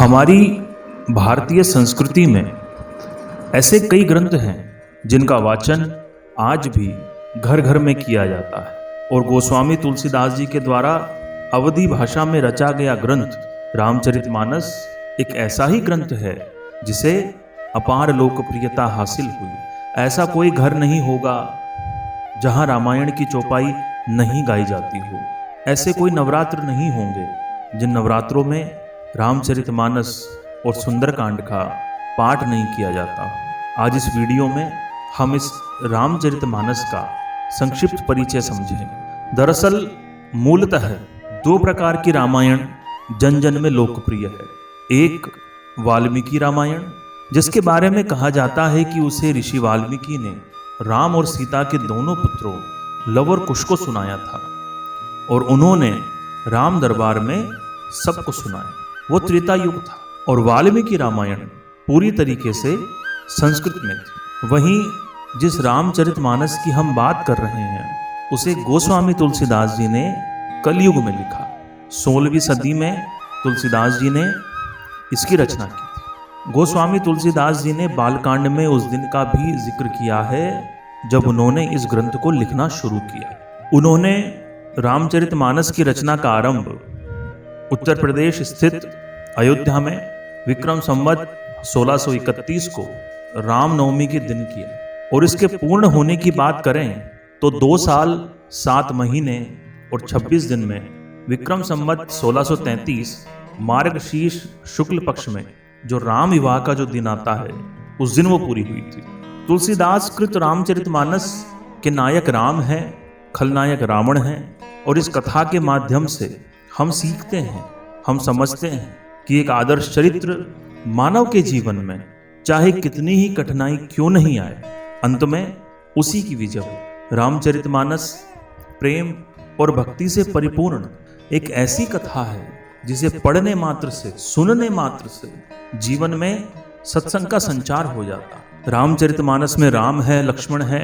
हमारी भारतीय संस्कृति में ऐसे कई ग्रंथ हैं जिनका वाचन आज भी घर घर में किया जाता है और गोस्वामी तुलसीदास जी के द्वारा अवधी भाषा में रचा गया ग्रंथ रामचरितमानस एक ऐसा ही ग्रंथ है जिसे अपार लोकप्रियता हासिल हुई। ऐसा कोई घर नहीं होगा जहां रामायण की चौपाई नहीं गाई जाती हो। ऐसे कोई नवरात्र नहीं होंगे जिन नवरात्रों में रामचरितमानस और सुंदरकांड का पाठ नहीं किया जाता। आज इस वीडियो में हम इस रामचरितमानस का संक्षिप्त परिचय समझें। दरअसल मूलतः दो प्रकार की रामायण जन जन में लोकप्रिय है। एक वाल्मीकि रामायण, जिसके बारे में कहा जाता है कि उसे ऋषि वाल्मीकि ने राम और सीता के दोनों पुत्रों लव और कुश को सुनाया था और उन्होंने राम दरबार में सबको सुनाया। वो त्रेता युग था और वाल्मीकि रामायण पूरी तरीके से संस्कृत में थी। वहीं जिस रामचरितमानस की हम बात कर रहे हैं उसे गोस्वामी तुलसीदास जी ने कलयुग में लिखा। 16वीं सदी में तुलसीदास जी ने इसकी रचना की थी। गोस्वामी तुलसीदास जी ने बालकांड में उस दिन का भी जिक्र किया है जब उन्होंने इस ग्रंथ को लिखना शुरू किया। उन्होंने रामचरितमानस की रचना का आरंभ उत्तर प्रदेश स्थित अयोध्या में विक्रम संवत 1631 को रामनवमी के दिन किया और इसके पूर्ण होने की बात करें तो 2 साल 7 महीने और 26 दिन में विक्रम संवत 1633 मार्गशीर्ष शुक्ल पक्ष में जो राम विवाह का जो दिन आता है उस दिन वो पूरी हुई थी। तुलसीदास कृत रामचरितमानस के नायक राम हैं, खलनायक रावण हैं और इस कथा के माध्यम से हम सीखते हैं, हम समझते हैं कि एक आदर्श चरित्र मानव के जीवन में चाहे कितनी ही कठिनाई क्यों नहीं आए, अंत में उसी की विजय हो। रामचरितमानस प्रेम और भक्ति से परिपूर्ण एक ऐसी कथा है जिसे पढ़ने मात्र से, सुनने मात्र से जीवन में सत्संग का संचार हो जाता। रामचरितमानस में राम है, लक्ष्मण है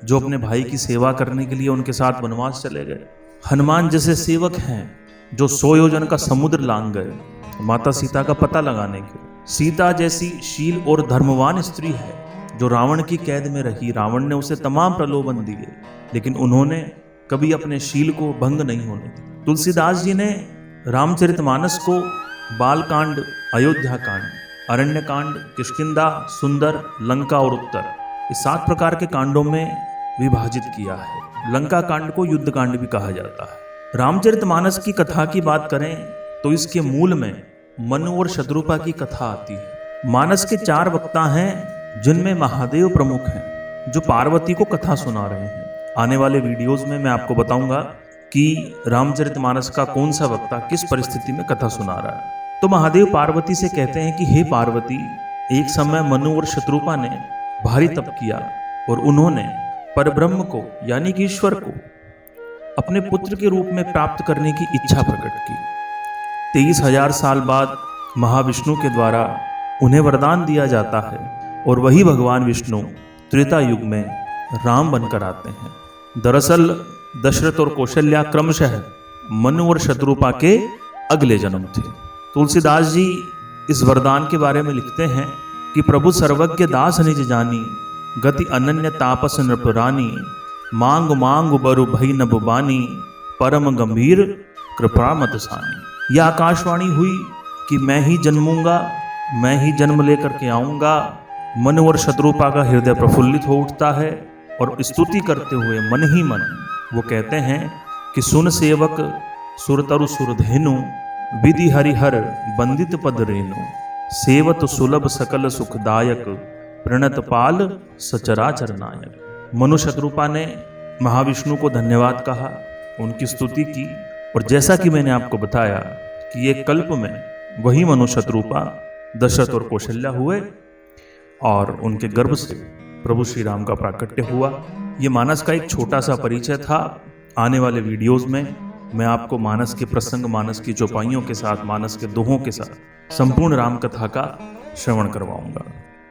जो अपने भाई की सेवा करने के लिए उनके साथ वनवास चले गए। हनुमान जैसे सेवक हैं जो 100 योजन का समुद्र लांघ गए माता सीता का पता लगाने के। सीता जैसी शील और धर्मवान स्त्री है जो रावण की कैद में रही। रावण ने उसे तमाम प्रलोभन दिए लेकिन उन्होंने कभी अपने शील को भंग नहीं होने दिया। तुलसीदास जी ने रामचरितमानस को बालकांड, अयोध्या कांड, अरण्य कांड, किष्किंधा, सुंदर, लंका और उत्तर, इस 7 प्रकार के कांडों में विभाजित किया है। लंका कांड को युद्ध कांड भी कहा जाता है। रामचरितमानस की कथा की बात करें तो इसके मूल में मनु और शत्रुपा की कथा आती है। मानस के 4 वक्ता हैं जिनमें महादेव प्रमुख हैं जो पार्वती को कथा सुना रहे हैं। आने वाले वीडियोस में मैं आपको बताऊंगा कि रामचरितमानस का कौन सा वक्ता किस परिस्थिति में कथा सुना रहा है। तो महादेव पार्वती से कहते हैं कि हे पार्वती, एक समय मनु और शत्रुपा ने भारी तप किया और उन्होंने परब्रह्म को यानी कि ईश्वर को अपने पुत्र के रूप में प्राप्त करने की इच्छा प्रकट की। 23,000 साल बाद महाविष्णु के द्वारा उन्हें वरदान दिया जाता है और वही भगवान विष्णु त्रेता युग में राम बनकर आते हैं। दरअसल दशरथ और कौशल्या क्रमशः मनु और शत्रुपा के अगले जन्म थे। तुलसीदास जी इस वरदान के बारे में लिखते हैं कि प्रभु सर्वज्ञ दास निज जानी, गति अनन्य तापस नृपरानी, मांग मांग बरु भई नभ बानी, परम गंभीर कृपा मत सानी। यह आकाशवाणी हुई कि मैं ही जन्मूंगा, मैं ही जन्म लेकर के आऊंगा। मनु और शत्रुपा का हृदय प्रफुल्लित हो उठता है और स्तुति करते हुए मन ही मन वो कहते हैं कि सुन सेवक सुरतरु सुरधेनु, विधि हरिहर बंदित पद रेनु, सेवत सुलभ सकल सुखदायक, प्रणत पाल सचराचर नायक। मनु शत्रुपा ने महाविष्णु को धन्यवाद कहा, उनकी स्तुति की और जैसा कि मैंने आपको बताया कि ये कल्प में वही मनु शत्रुपा दशरथ और कौशल्या हुए और उनके गर्भ से प्रभु श्री राम का प्राकट्य हुआ। ये मानस का एक छोटा सा परिचय था। आने वाले वीडियोस में मैं आपको मानस के प्रसंग, मानस की चौपाइयों के साथ, मानस के दोहों के साथ संपूर्ण राम कथा का श्रवण करवाऊंगा।